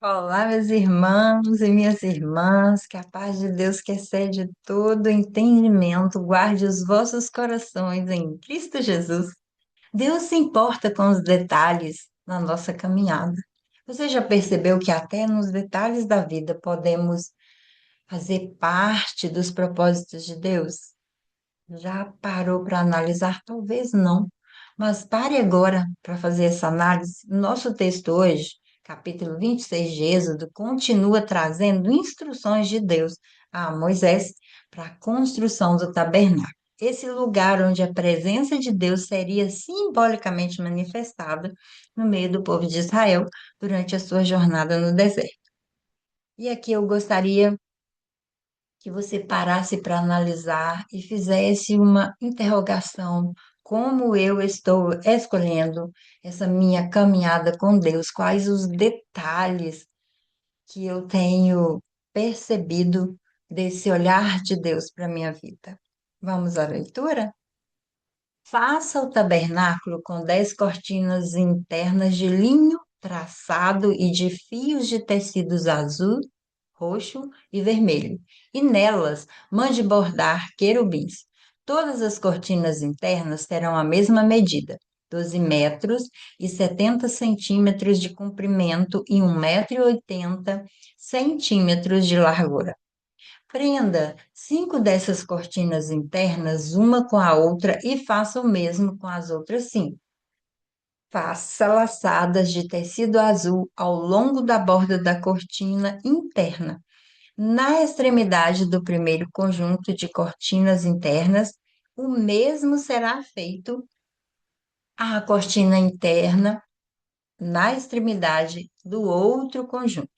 Olá, meus irmãos e minhas irmãs, que a paz de Deus que excede todo entendimento guarde os vossos corações em Cristo Jesus. Deus se importa com os detalhes na nossa caminhada. Você já percebeu que até nos detalhes da vida podemos fazer parte dos propósitos de Deus? Já parou para analisar? Talvez não, mas pare agora para fazer essa análise. Nosso texto hoje, capítulo 26 de Êxodo, continua trazendo instruções de Deus a Moisés para a construção do tabernáculo. Esse lugar onde a presença de Deus seria simbolicamente manifestada no meio do povo de Israel durante a sua jornada no deserto. E aqui eu gostaria que você parasse para analisar e fizesse uma interrogação: como eu estou escolhendo essa minha caminhada com Deus? Quais os detalhes que eu tenho percebido desse olhar de Deus para a minha vida? Vamos à leitura? Faça o tabernáculo com 10 cortinas internas de linho traçado e de fios de tecidos azul, roxo e vermelho, e nelas mande bordar querubins. Todas as cortinas internas terão a mesma medida, 12 metros e 70 centímetros de comprimento e 1,80 m de largura. Prenda 5 dessas cortinas internas uma com a outra e faça o mesmo com as outras 5. Faça laçadas de tecido azul ao longo da borda da cortina interna. Na extremidade do primeiro conjunto de cortinas internas, o mesmo será feito à cortina interna na extremidade do outro conjunto.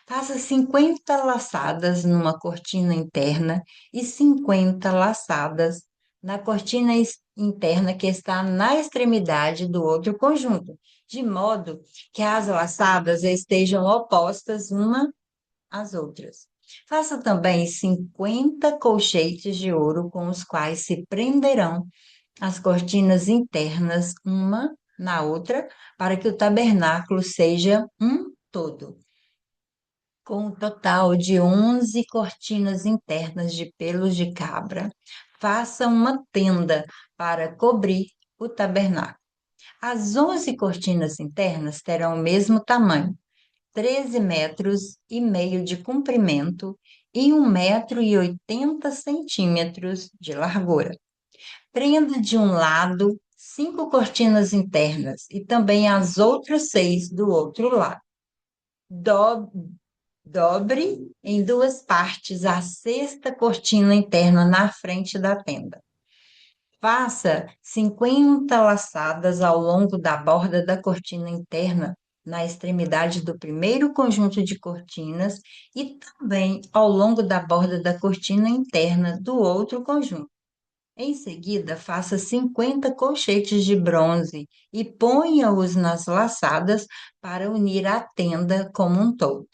Faça 50 laçadas numa cortina interna e 50 laçadas na cortina interna que está na extremidade do outro conjunto, de modo que as laçadas estejam opostas uma às outras. Faça também 50 colchetes de ouro com os quais se prenderão as cortinas internas uma na outra, para que o tabernáculo seja um todo, com um total de 11 cortinas internas de pelos de cabra. Faça uma tenda para cobrir o tabernáculo. As 11 cortinas internas terão o mesmo tamanho, 13,5 m de comprimento e 1,80 m de largura. Prenda de um lado 5 cortinas internas e também as outras 6 do outro lado. Do- Dobre em duas partes a sexta cortina interna na frente da tenda. Faça 50 laçadas ao longo da borda da cortina interna, na extremidade do primeiro conjunto de cortinas e também ao longo da borda da cortina interna do outro conjunto. Em seguida, faça 50 colchetes de bronze e ponha-os nas laçadas para unir a tenda como um todo.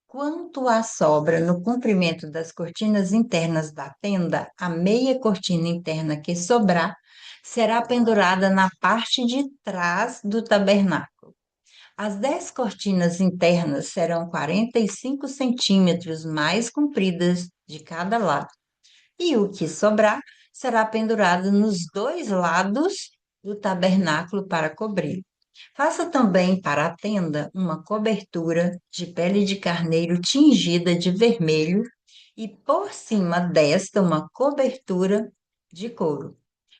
Quanto à sobra no comprimento das cortinas internas da tenda, a meia cortina interna que sobrar será pendurada na parte de trás do tabernáculo. As 10 cortinas internas serão 45 centímetros mais compridas de cada lado, e o que sobrar será pendurado nos dois lados do tabernáculo para cobrir. Faça também para a tenda uma cobertura de pele de carneiro tingida de vermelho e por cima desta uma cobertura de couro.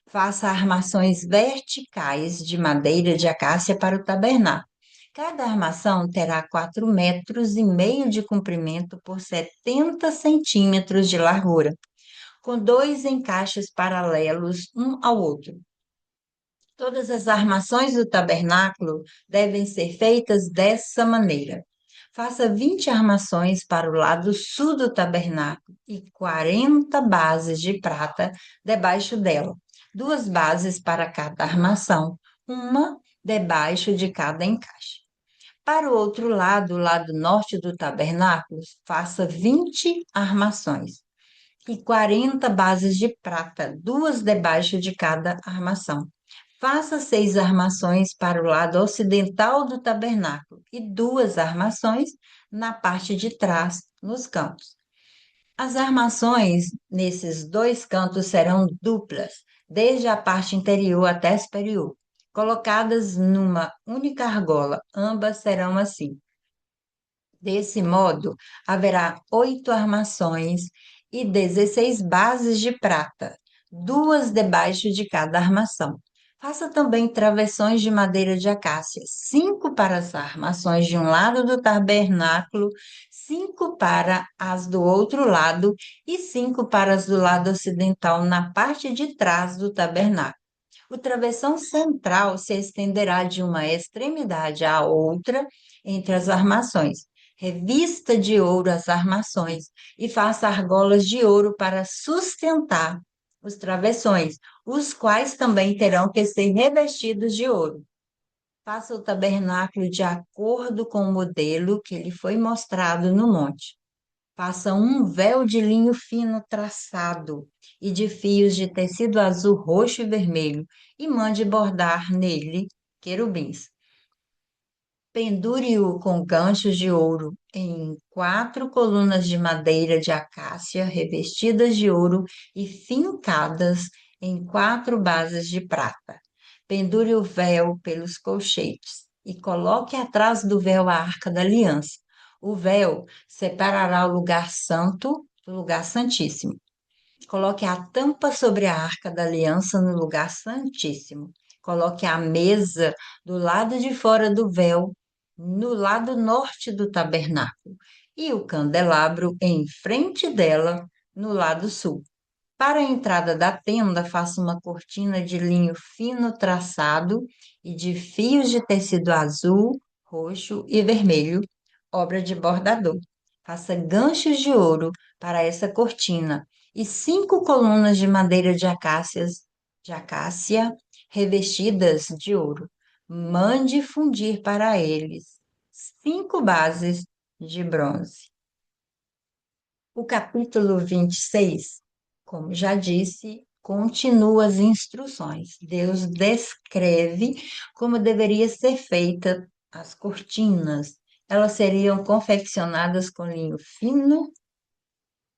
Faça armações verticais de madeira de acácia para o tabernáculo. Cada armação terá 4,5 m de comprimento por 70 centímetros de largura, com dois encaixes paralelos um ao outro. Todas as armações do tabernáculo devem ser feitas dessa maneira. Faça 20 armações para o lado sul do tabernáculo e 40 bases de prata debaixo dela, duas bases para cada armação, uma debaixo de cada encaixe. Para o outro lado, o lado norte do tabernáculo, faça 20 armações e 40 bases de prata, duas debaixo de cada armação. Faça 6 armações para o lado ocidental do tabernáculo e duas armações na parte de trás, nos cantos. As armações nesses dois cantos serão duplas, desde a parte interior até a superior, colocadas numa única argola. Ambas serão assim. Desse modo, haverá 8 armações e 16 bases de prata, duas debaixo de cada armação. Faça também travessões de madeira de acácia, 5 para as armações de um lado do tabernáculo, 5 para as do outro lado e 5 para as do lado ocidental, na parte de trás do tabernáculo. O travessão central se estenderá de uma extremidade à outra entre as armações. Revista de ouro as armações e faça argolas de ouro para sustentar os travessões, os quais também terão que ser revestidos de ouro. Faça o tabernáculo de acordo com o modelo que lhe foi mostrado no monte. Faça um véu de linho fino traçado e de fios de tecido azul, roxo e vermelho, e mande bordar nele querubins. Pendure-o com ganchos de ouro em 4 colunas de madeira de acácia revestidas de ouro e fincadas em 4 bases de prata. Pendure o véu pelos colchetes e coloque atrás do véu a arca da aliança. O véu separará o lugar santo do lugar santíssimo. Coloque a tampa sobre a arca da aliança no lugar santíssimo. Coloque a mesa do lado de fora do véu, no lado norte do tabernáculo, e o candelabro em frente dela, no lado sul. Para a entrada da tenda, faça uma cortina de linho fino traçado e de fios de tecido azul, roxo e vermelho, obra de bordador. Faça ganchos de ouro para essa cortina e 5 colunas de madeira de acácia revestidas de ouro. Mande fundir para eles 5 bases de bronze. O capítulo 26, como já disse, continua as instruções. Deus descreve como deveria ser feita as cortinas. Elas seriam confeccionadas com linho fino,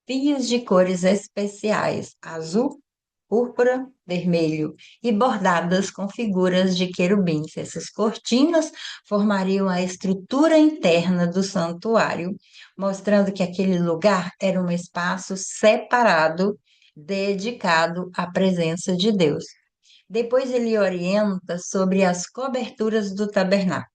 fios de cores especiais, azul, púrpura, vermelho, e bordadas com figuras de querubins. Essas cortinas formariam a estrutura interna do santuário, mostrando que aquele lugar era um espaço separado, dedicado à presença de Deus. Depois ele orienta sobre as coberturas do tabernáculo,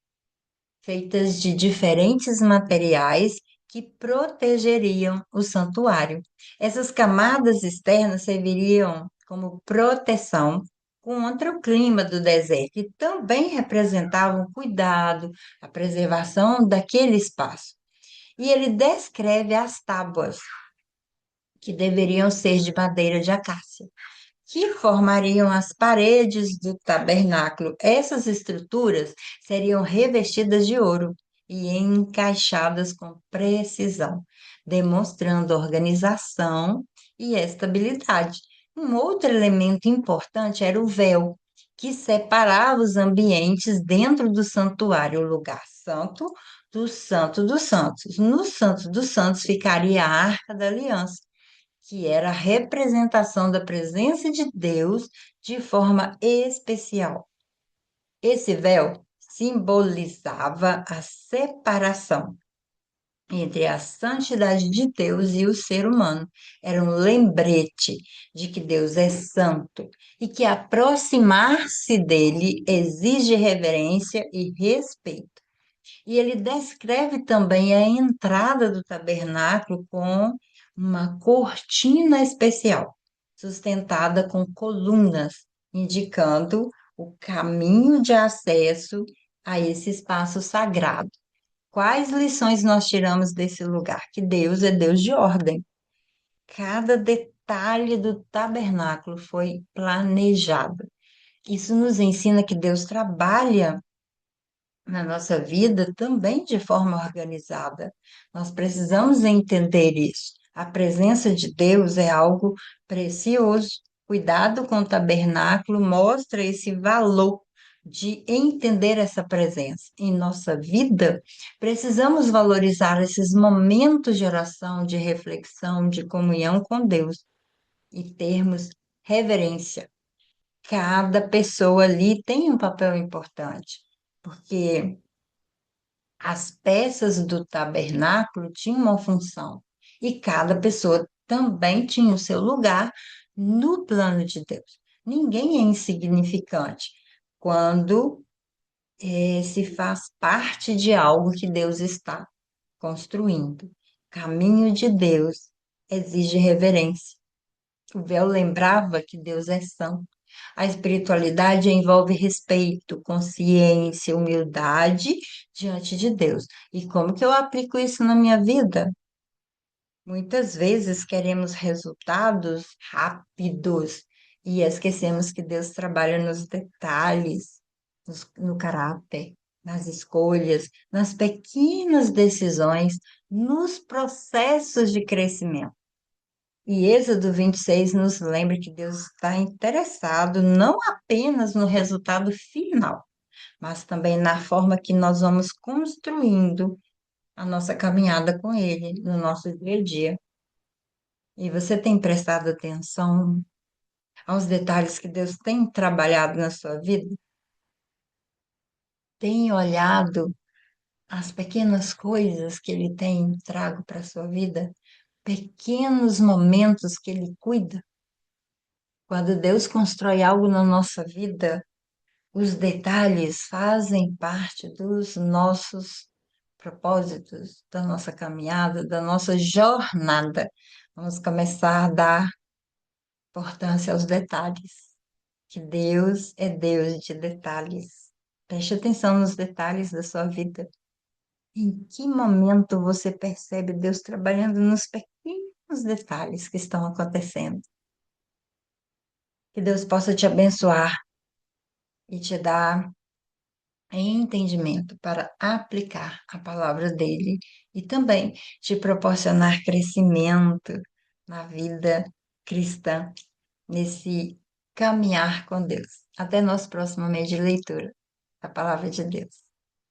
feitas de diferentes materiais que protegeriam o santuário. Essas camadas externas serviriam como proteção contra o clima do deserto e também representavam o cuidado, a preservação daquele espaço. E ele descreve as tábuas, que deveriam ser de madeira de acácia, que formariam as paredes do tabernáculo. Essas estruturas seriam revestidas de ouro e encaixadas com precisão, demonstrando organização e estabilidade. Um outro elemento importante era o véu, que separava os ambientes dentro do santuário, o lugar santo do Santo dos Santos. No Santo dos Santos ficaria a Arca da Aliança, que era a representação da presença de Deus de forma especial. Esse véu simbolizava a separação entre a santidade de Deus e o ser humano. Era um lembrete de que Deus é santo e que aproximar-se dele exige reverência e respeito. E ele descreve também a entrada do tabernáculo com uma cortina especial, sustentada com colunas, indicando o caminho de acesso a esse espaço sagrado. Quais lições nós tiramos desse lugar? Que Deus é Deus de ordem. Cada detalhe do tabernáculo foi planejado. Isso nos ensina que Deus trabalha na nossa vida também de forma organizada. Nós precisamos entender isso. A presença de Deus é algo precioso. Cuidado com o tabernáculo mostra esse valor de entender essa presença em nossa vida, precisamos valorizar esses momentos de oração, de reflexão, de comunhão com Deus e termos reverência. Cada pessoa ali tem um papel importante, porque as peças do tabernáculo tinham uma função e cada pessoa também tinha o seu lugar no plano de Deus. Ninguém é insignificante quando se faz parte de algo que Deus está construindo. Caminho de Deus exige reverência. O véu lembrava que Deus é santo. A espiritualidade envolve respeito, consciência, humildade diante de Deus. E como que eu aplico isso na minha vida? Muitas vezes queremos resultados rápidos e esquecemos que Deus trabalha nos detalhes, no caráter, nas escolhas, nas pequenas decisões, nos processos de crescimento. E Êxodo 26 nos lembra que Deus está interessado não apenas no resultado final, mas também na forma que nós vamos construindo a nossa caminhada com Ele no nosso dia a dia. E você tem prestado atenção aos detalhes que Deus tem trabalhado na sua vida? Tem olhado as pequenas coisas que Ele tem trago para a sua vida? Pequenos momentos que Ele cuida? Quando Deus constrói algo na nossa vida, os detalhes fazem parte dos nossos propósitos, da nossa caminhada, da nossa jornada. Vamos começar a dar importância aos detalhes, que Deus é Deus de detalhes. Preste atenção nos detalhes da sua vida. Em que momento você percebe Deus trabalhando nos pequenos detalhes que estão acontecendo? Que Deus possa te abençoar e te dar entendimento para aplicar a palavra dele e também te proporcionar crescimento na vida cristã, nesse caminhar com Deus. Até nosso próximo mês de leitura da palavra de Deus.